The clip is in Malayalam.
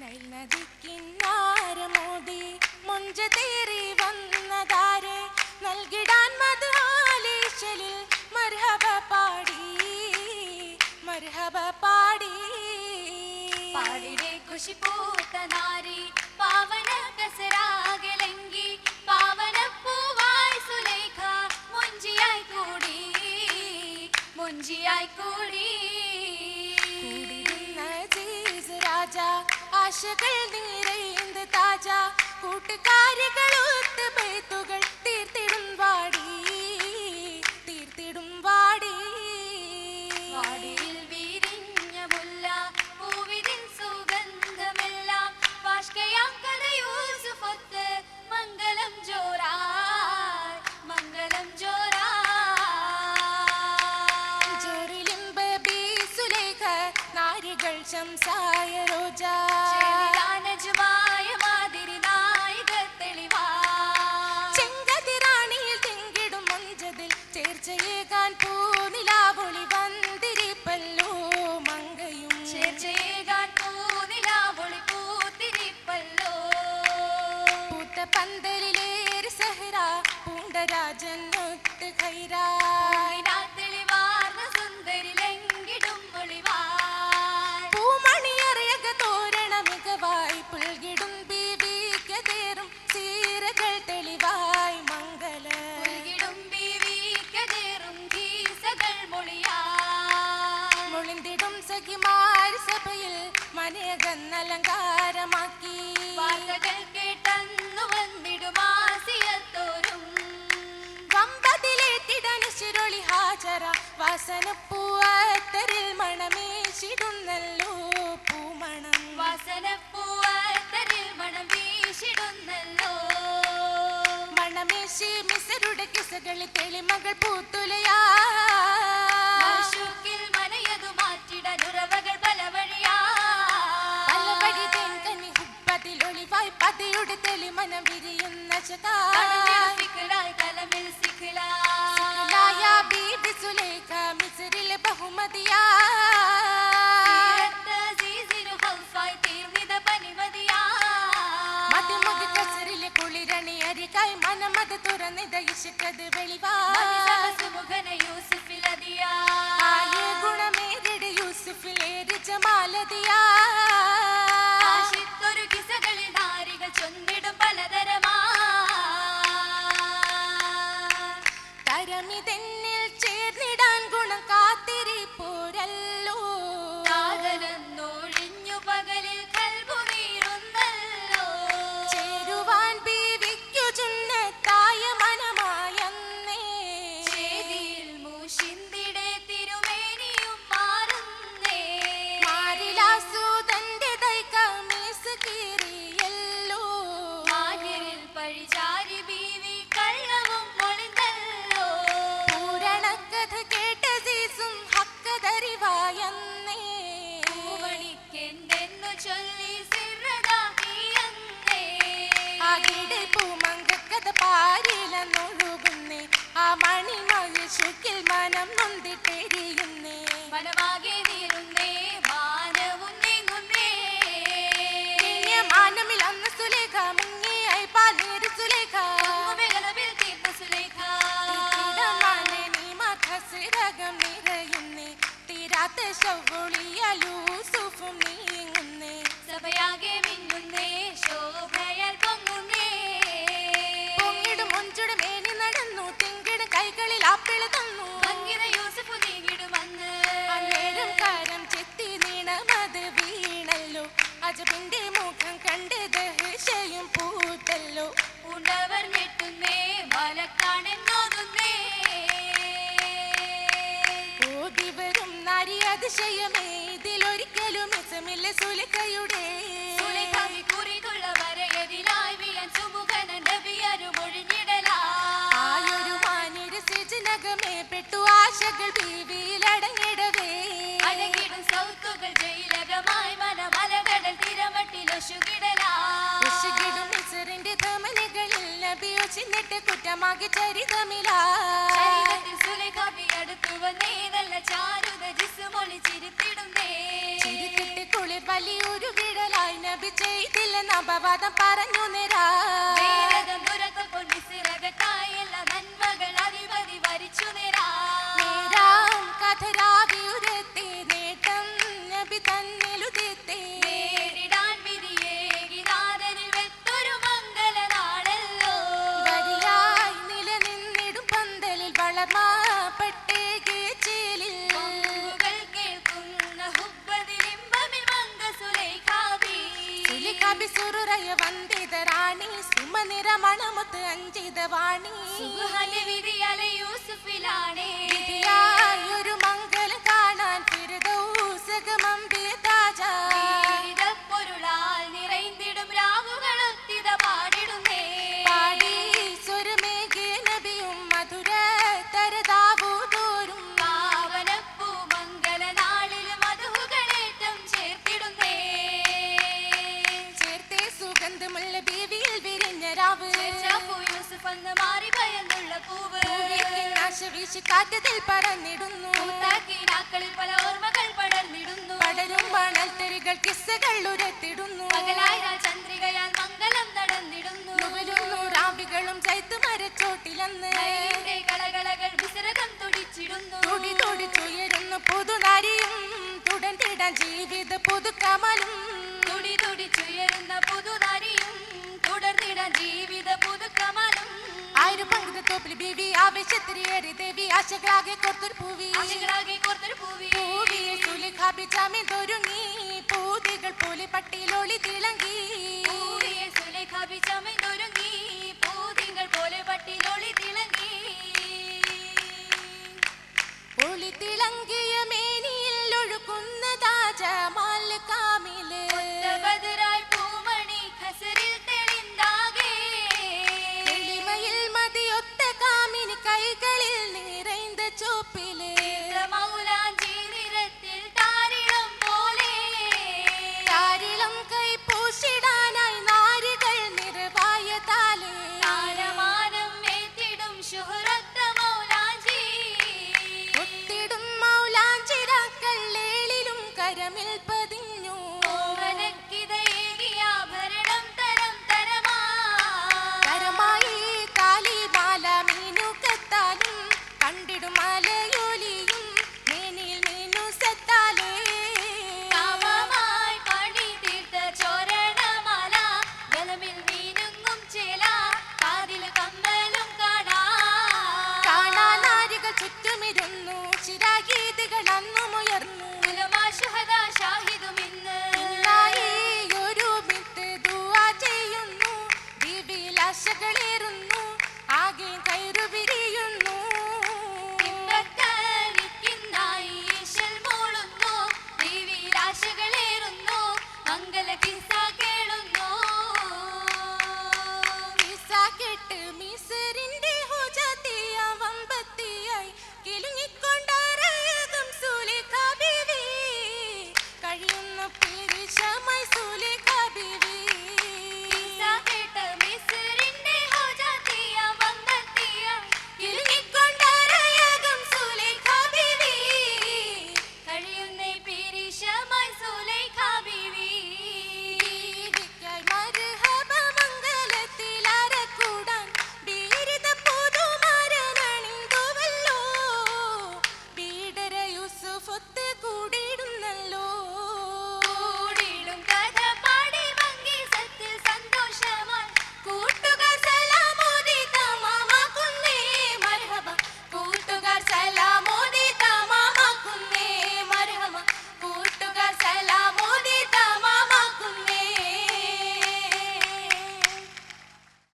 നൈൽ നദിക്കിന്നാരമോടി മുഞ്ചതേറി വന്നതാരെ നൽകിടാൻ മദാലിശലിൽ മർഹബ പാടി പാടിടെ ഖുശി പൂത്ത നാരി പാവന കസരാകലെങ്കി പാവന പൂവായി സുലൈഖ മുഞ്ചിയായി കൂടി രാജ ആശകൾ നിറൈന്ത് താജ കൂട്ടുകാരികൾ ഒത്ത് ബൈത്തുകൾ തീർത്തിടും വാടി വാടിയിൽ വിരിഞ്ഞ മുല്ല പൂവിതിൻ സുഗന്ധമെല്ലാം വാഷ്കയാം കഥ യൂസുഫൊത്ത് മംഗളം ജോറിലിംബ ബി സുലൈഖ നാരികൾ ശംസായ റോജ മാതിരി നായിക തെളിവാ ചെങ്കതിറാണിയിൽ തെങ്കിടും മഞ്ചതിൽ ചേർച്ചയേകാൻ പൂനിലാവൊളി വന്തിരിപ്പല്ലോ മങ്കയും ചേർച്ചയേകാൻ പൂനിലാവൊളി പൂത്തിരിപ്പല്ലോ പൂത്ത പന്തലിലേറി സഹ്റ പൂണ്ടരാജൻ ഒത്ത് ഖൈറാ തെളിവാർന്ന സുന്ദരി ലംഘിടും ഒളിവാ പൂമണിയറിയക തോരണ മികവായി പുൽകിടും ബീവിക്കതേറും സീരകൾ തെളിവായി മംഗല മുളിന്തിടും സഖിമാർ സഭയിൽ മനയകന്നലങ്കാരമാക്കി വാർത്തകൾ കേട്ടന്നു വന്നിടുമാസിയത്തോരും വമ്പതിലേറ്റിടനുശിരൊളി ഹാജര വാസനപ്പൂവത്തരിൽ മണമേശിടുന്നല്ലോ പൂമണം വാസനപ്പൂവത്തരിൽ മണം വീശിടുന്നല്ലോ മണമേശി മിസരുടെ കിസകളിൽ തെളിമകൾ പൂത്തുലയാ മനയതു മാറ്റിടനുറവകൾ പലവഴിയാ പലവഴി തെങ്കനി ഹുബ്ബതിലൊളിവായി പതിയുടെ തെളിമനം വിരിയുന്ന തലമിൽ സിഖിലായ ബീബി സുലൈഖ മിസ്രിലെ ബഹുമതിയാ തീർന്നിത പനിമതിയാ മതിമുഖ കസറിലെ കുളിരണി അരികായി മനമത് തുറന്നിത ഇശക്കത് വെളിവാ സുമുഖന യൂസുഫിലതിയാ ആയ ഗുണമേറിട് യൂസുഫിലേറി ജമാലതിയാ ആശിത്തൊരു കിസകളിൽ നാരികൾ ചൊന്നിടും പലതരമാ തരമിതെന്നിൽ ചേർന്നിടാൻ ഗുണം കാത്തിരിപ്പോരല്ലോ കാതലൊന്നൊഴിഞ്ഞു പകലിൽ കൽബു നീറുന്നല്ലോ ചേരുവാൻ ബീവിക്കു ചുന്നത്തായ മനമായന്നേ ചേതിയിൽ മൂശിന്തിടെ തിരുമേനിയും മാറുന്നേ മാരിലാസൂതന്റെ ദൈകമീസ് കീറിയല്ലോ മാഹിരിൽ പഴിചാരി ബീവി കള്ളവും മൊളിന്തല്ലോ പൂരണക്കഥ കേട്ട സീസും ഹക്കതറിവായന്നേ പൂമണിക്കെന്തെന്നു ചൊല്ലി സിറദാക്കിയന്നേ ആകിടെ പൂമങ്കക്കഥ പാരിലെന്നൊഴുകുന്നേ ആ മണിമഹിഷുക്കിൽ മനം നൊന്തിട്ടെരിയുന്നേ മനമാകെ നീറുന്നേ മാനവും നീങ്ങുന്നേ മാനമിൽ അന്ന് സുലേഖ മുങ്ങിയായി പാലേറി സുലേഖ മേഖലവിൽ തീർത്ത സുലേഖ സിരകം നിറയുന്നേ തീരാത്ത ശൗളിയൂസുഫും നീങ്ങുന്നേ സഭയാകെ മിന്നുന്നേ ശോഭയാൽ പൊങ്ങുന്നേ പൊങ്ങിടും മുഞ്ചുടും മേനി നടന്നു തിങ്കിടും കൈകളിൽ ആപ്പിള് തന്നു ഭംഗിത യൂസുഫ് നീങ്ങിടുമന്ന് അന്നേരം കാരം ചെത്തി നീണമത് വീണല്ലോ അജബിന്റെ മുഖം കണ്ട് ദഹശയും പൂത്തല്ലോ ഉണ്ടവർ ഞെട്ടുന്നേ മലക്കാണെന്നോതുന്നേ ഓതിവരും നാരി അതിശയമേ ഇതിലൊരിക്കലും മിസമില്ല സുലൈഖയുടെ സുലൈഖാവി കുറിതുള്ള വരയതിലായി വിയൻ സുമുഖന നബിയരു മൊഴിഞ്ഞിടലാ ആയൊരു മാനിര സിജനകമേ പെട്ടു ആശകൾ ബീവിയിലടങ്ങിടവേ അടങ്ങിടും സൗത്തുകൾ ജയിലകമായി മനമലകടൽ തിരമട്ടിലൊശുകിടലാ ഉശകിടും മിസറിന്റെ ധമനികളിൽ നബിയോ ചിന്നിട്ട് കുറ്റമാകി ചരിതമിലാ ശരീരത്തിൽ സുലൈഖാവി അടുത്തു വന്നേ നല്ല ചാരുത ജിസ്മൊളി ചിരിത്തിടുന്നേ ചിരിത്തിട്ട് കുളിർ വലിയൊരു വിടലായി നബി നബി ചെയ്തില്ലെന്ന അപവാദം പറഞ്ഞു നേരാ. വേരതം ദുരത്തപ്പോൾ മിസ്രകത്തായെല്ല നന്മകൾ അധിപതി വരിച്ചു നേരാ. നേരാം കഥരാവിയുരത്തെ നേട്ടം നബി തന്നിലുദിത്തെ. നേരിടാൻ വിധിയേകി നാഥനിൽ വെത്തൊരു മംഗലനാളല്ലോ. വരിയായി നിലനിന്നിടും പന്തലിൽ വളർമാപ്പെട്ടേകെ ചേലിൽ. കൊമ്പുകൾ കേൾക്കുന്ന ഹുബ്ബതിലിമ്പമിൽ മങ്ക സുലൈഖാബി. സുലിഖാബി സുറുറയ വന്ദിത റാണി സുമനിര മണമുത്ത് അഞ്ചിത വാണി. സുബ്ഹാന്റെ വിധിയലെ യൂസുഫിലാണേ. വിധിയായൊരു മംഗലം കാണാൻ ഫിർദൗസകമമ്പിയ താജ. പൊരുളാൽ നിറൈന്തിടും രാവുകളൊത്തിത പാടിടുന്നേ. പാടി സ്വരമേകിയ നബിയും മധുര തരതാവൂതോരും. പാവനപ്പൂ മംഗലനാളിൽ മധുകളേറ്റം ചേർത്തിടുന്നേ. ചേർത്തേ സുഗന്ധമുള്ള ബീവിയിൽ വിരിഞ്ഞ രാവ്. ചേർച്ചാപ്പൂ യൂസുഫ് അന്ന് മാറി ഭയന്നുള്ള പൂവ്. നാശവീശി കാറ്റതിൽ പറന്നിടുന്നു. പൂത്താക്കിനാക്കളിൽ പല ഓർമ്മകൾ പടർന്നിടുന്നു. പടരും മണൽ തെരികൾ കിസ്സകൾ ഉരത്തിടുന്നു. പകലായ ചന്ദ്രികയാൽ മംഗലം നടന്നിടുന്നു. നുകരുന്നു രാവികളും ചൈത്തു മരച്ചോട്ടിലന്ന്. നയിന്റെ കളകളകൾ വിസരകം തുടിച്ചിടുന്നു. തുടി തുടിച്ചുയരുന്നു പുതുനാരിയും തുടർന്നിടാൻ ജീവിത പുതുക്കമലും. തുടി തുടിച്ചുയരുന്ന പുതുനാരിയും തുടർന്നിടാൻ ജീവിത പുതുക്കമലും. ആയിരം പങ്കിത തോപ്പിൽ ബീവി ആവേശത്തിരിയേറി ദേവി ആശകളാകെ കോർത്തൊരു പൂവി. ആശകളാകെ കോർത്തൊരു പൂവി. പൂവിയെ സുലിഖാബി ചാമി തൊരുങ്ങി പൂതികൾ പോലെ പട്ടിയിലൊളി തിളങ്ങി.